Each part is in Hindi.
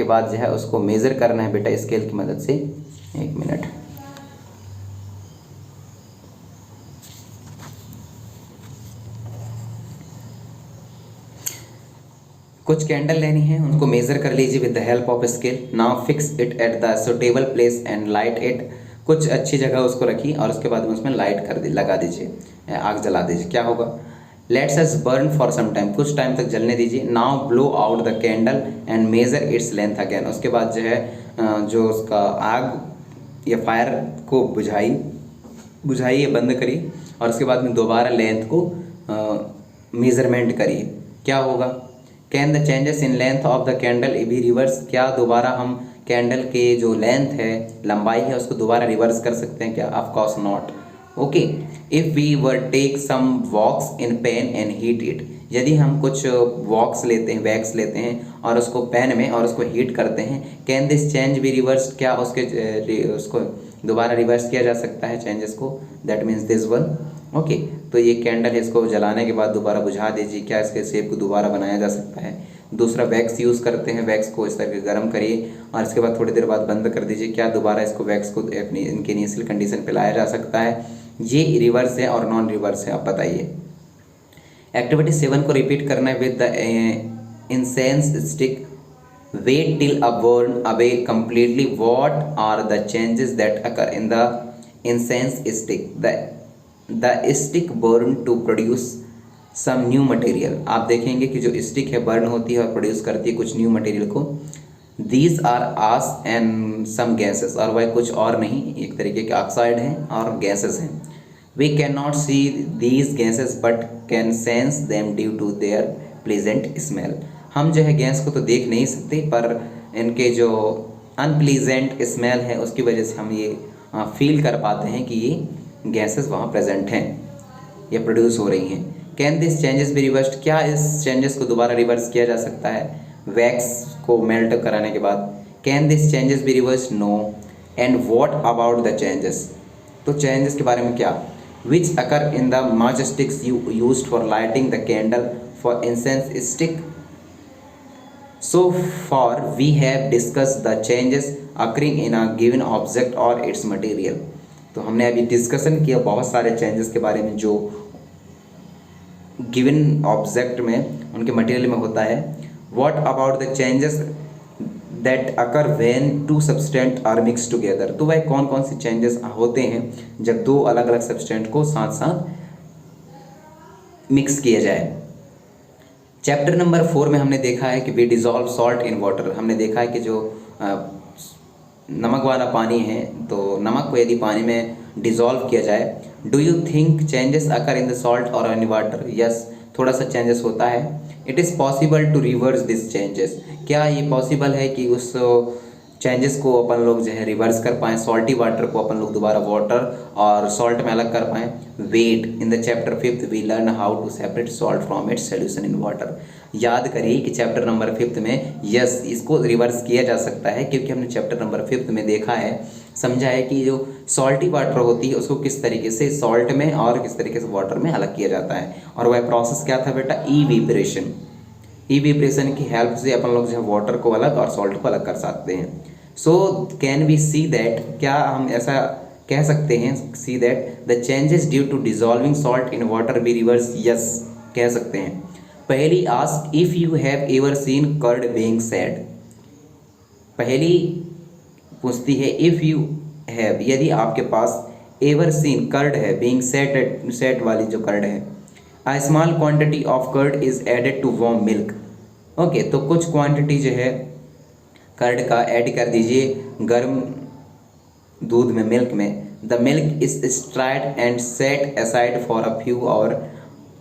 बाद जो है उसको मेज़र करना है बेटा स्केल की मदद से। 1 मिनट। कुछ कैंडल लेनी है, उनको मेज़र कर लीजिए with the help of scale. Now fix it at the suitable place and light it. कुछ अच्छी जगह उसको रखिए और उसके बाद में उसमें लाइट लगा दीजिए, आग जला दीजिए। क्या होगा? Let's us burn for some time, कुछ टाइम तक जलने दीजिए। Now blow out the candle and measure its length again. उसके बाद जो है जो उसका आग या फायर को बुझाइए, बंद करिए और उसके बाद में दोबारा लेंथ को मेज़रमेंट करिए। क्या होगा? Can the changes in length of the candle be reverse? क्या दोबारा हम कैंडल के जो लेंथ है, लंबाई है, उसको दोबारा रिवर्स कर सकते हैं क्या? Of course not. Okay. If we were take some wax in pan and heat it, यदि हम कुछ वॉक्स लेते हैं, वैक्स लेते हैं और उसको पेन में और उसको हीट करते हैं, can this change be reverse? क्या उसको दोबारा रिवर्स किया जा सकता है चेंजेस को? That means this one. Okay. तो ये कैंडल है, इसको जलाने के बाद दोबारा बुझा दीजिए, क्या इसके शेप को दोबारा बनाया जा सकता है? दूसरा वैक्स यूज़ करते हैं, वैक्स को इस तरह गर्म करिए और इसके बाद थोड़ी देर बाद बंद कर दीजिए, क्या दोबारा इसको वैक्स को अपनी इनके इनिशियल कंडीशन पे लाया जा सकता है? ये रिवर्स है और नॉन रिवर्स है, आप बताइए। एक्टिविटी 7 को रिपीट करना है with the incense stick. Wait till a burn away completely. What are the changes that occur in the incense stick? The stick burn to produce some new material. आप देखेंगे कि जो स्टिक है बर्न होती है और प्रोड्यूस करती है कुछ न्यू मटेरियल को। These are ash and some gases, और वह कुछ और नहीं, एक तरीके के ऑक्साइड हैं और गैसेस हैं। We cannot see these gases but can sense them due to their pleasant smell. हम जो है गैस को तो देख नहीं सकते पर इनके जो अनप्लीजेंट स्मेल है उसकी वजह से हम ये फील कर पाते हैं कि ये गैसेस वहाँ प्रेजेंट हैं या प्रोड्यूस हो रही हैं। Can this changes be reversed? क्या इस चेंजेस को दोबारा रिवर्स किया जा सकता है वैक्स को मेल्ट कराने के बाद? Can this changes be reversed? No. And what about the changes? तो चेंजेस के बारे में क्या? Which occur in the matchsticks you used for lighting the candle for incense stick? So far we have discussed the changes occurring in a given object or its material. तो हमने अभी डिस्कशन किया बहुत सारे चेंजेस के बारे में जो गिवन ऑब्जेक्ट में उनके मटेरियल में होता है। What about the changes that occur when two substance are mixed together? तो वह कौन कौन से चेंजेस होते हैं जब दो अलग अलग सब्सटेंट को साथ साथ मिक्स किया जाए? चैप्टर नंबर 4 में हमने देखा है कि we dissolve salt in water. हमने देखा है कि जो नमक वाला पानी है तो नमक को यदि पानी में डिज़ोल्व किया जाए, do you think changes occur in the salt और इन वाटर? यस, थोड़ा सा चेंजेस होता है। It is possible to reverse this changes? क्या ये पॉसिबल है कि उस चेंजेस को अपन लोग जो है रिवर्स कर पाएँ? सॉल्टी वाटर को अपन लोग दोबारा वाटर और सॉल्ट में अलग कर पाएँ? Wait, in the chapter 5 we learn how to separate salt from its solution in water. याद करिए कि चैप्टर नंबर 5 में यस इसको रिवर्स किया जा सकता है क्योंकि हमने चैप्टर नंबर 5 में देखा है, समझा है कि जो सॉल्टी वाटर होती है उसको किस तरीके से सॉल्ट में और किस तरीके से वाटर में अलग किया जाता है। और वह प्रोसेस क्या था बेटा? इवेपोरेशन। इवेपोरेशन की हेल्प से अपन लोग जो है वाटर को अलग और सॉल्ट को अलग कर सकते हैं। So can we see that? क्या हम ऐसा कह सकते हैं see that the changes due to dissolving salt in water be reverse? Yes, कह सकते हैं। पहली ask if you have ever seen curd being said. पहली पूछती है इफ़ यू हैव, यदि आपके पास एवर सीन कर्ड है, बीइंग सेट वाली जो कर्ड है। A small quantity of curd is added to warm milk. Okay, तो कुछ क्वांटिटी जो है कर्ड का ऐड कर दीजिए गर्म दूध में, मिल्क में। The milk is stirred and set aside for a few hour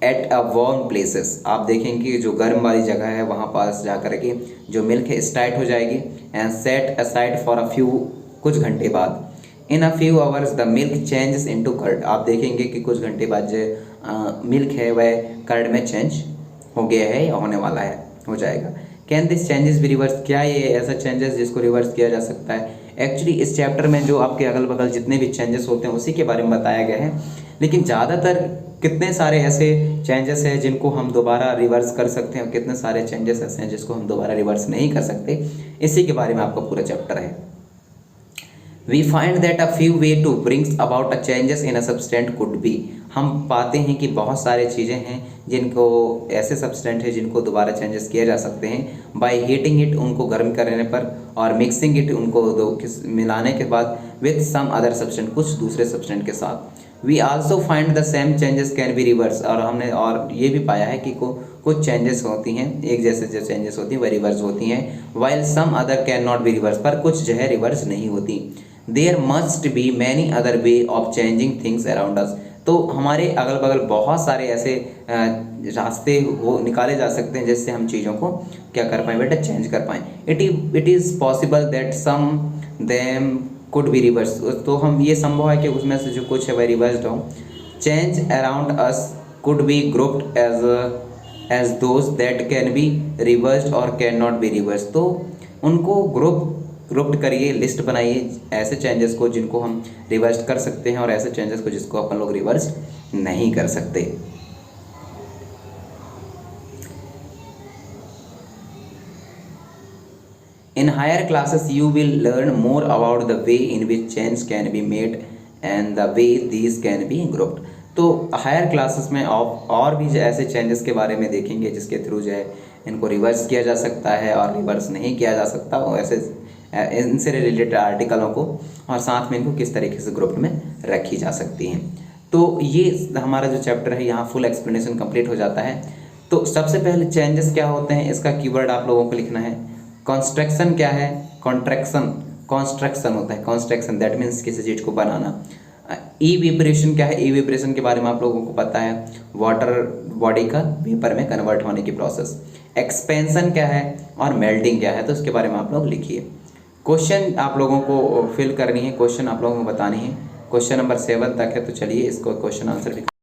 at a warm places. आप देखेंगे कि जो गर्म वाली जगह है वहाँ पास जा कर के जो मिल्क है स्टार्ट हो जाएगी and set aside for a few, कुछ घंटे बाद। In a few hours the milk changes into curd. आप देखेंगे कि कुछ घंटे बाद जो मिल्क है वह कर्ड में चेंज हो गया है या होने वाला है, हो जाएगा। कैन दिस चेंजेस भी रिवर्स? क्या ये ऐसा चेंजेस जिसको रिवर्स किया जा सकता है? एक्चुअली इस चैप्टर में जो आपके अगल बगल जितने भी चेंजेस होते हैं उसी के बारे में बताया गया है, लेकिन ज़्यादातर कितने सारे ऐसे चेंजेस हैं जिनको हम दोबारा रिवर्स कर सकते हैं और कितने सारे चेंजेस ऐसे हैं जिसको हम दोबारा रिवर्स नहीं कर सकते, इसी के बारे में आपका पूरा चैप्टर है। We find that a few way to brings about a changes in a substance could be, हम पाते हैं कि बहुत सारे चीज़ें हैं जिनको ऐसे सब्सटेंट है जिनको दोबारा चेंजेस किए जा सकते हैं बाय हीटिंग इट, उनको गर्म करने पर, और मिक्सिंग इट, उनको मिलाने के बाद, विथ सम अदर सब्सटेंट, कुछ दूसरे सब्सटेंट के साथ। We also find the same changes can be reverse, और हमने और ये भी पाया है कि कुछ चेंजेस होती हैं, एक जैसे जो चेंजेस होती हैं वह रिवर्स होती हैं, while some other can not be reverse, पर कुछ जो है रिवर्स नहीं होती। There must be many other way of changing things around us, तो हमारे अगल बगल बहुत सारे ऐसे रास्ते वो निकाले जा सकते हैं जिससे हम चीज़ों को क्या कर पाएँ बेटा, चेंज कर पाएँ। It is possible that some them could be reverse, तो हम ये संभव है कि उसमें से जो कुछ है वह रिवर्स्ड हो। Change around us could be grouped as those that can be reversed और कैन नॉट बी रिवर्स, तो उनको ग्रुप्ड करिए, लिस्ट बनाइए ऐसे चेंजेस को जिनको हम रिवर्स कर सकते हैं और ऐसे चेंजेस को जिसको अपन लोग रिवर्स नहीं कर सकते। In higher classes you will learn more about the way in which change can be made and the way these can be grouped, तो हायर क्लासेस में और भी ऐसे चेंजेस के बारे में देखेंगे जिसके थ्रू जो है इनको रिवर्स किया जा सकता है और रिवर्स नहीं किया जा सकता, और ऐसे इनसे रिलेटेड आर्टिकलों को और साथ में इनको किस तरीके से ग्रुप में रखी जा सकती हैं। तो ये हमारा जो चैप्टर है यहाँ फुल एक्सप्लेनेशन कंप्लीट हो जाता है। तो सबसे पहले चेंजेस क्या होते हैं, इसका कीवर्ड आप लोगों को लिखना है। कंस्ट्रक्शन क्या है, कॉन्स्ट्रक्शन होता है, कंस्ट्रक्शन दैट मीन्स किसी चीज़ को बनाना। इवेपोरेशन क्या है, इवेपोरेशन के बारे में आप लोगों को पता है, वाटर बॉडी का वेपर में कन्वर्ट होने की प्रोसेस। एक्सपेंशन क्या है और मेल्टिंग क्या है, तो इसके बारे में आप लोग लिखिए। क्वेश्चन आप लोगों को फिल करनी है, क्वेश्चन आप लोगों को बतानी है। क्वेश्चन नंबर 7 तक है, तो चलिए इसको क्वेश्चन आंसर भी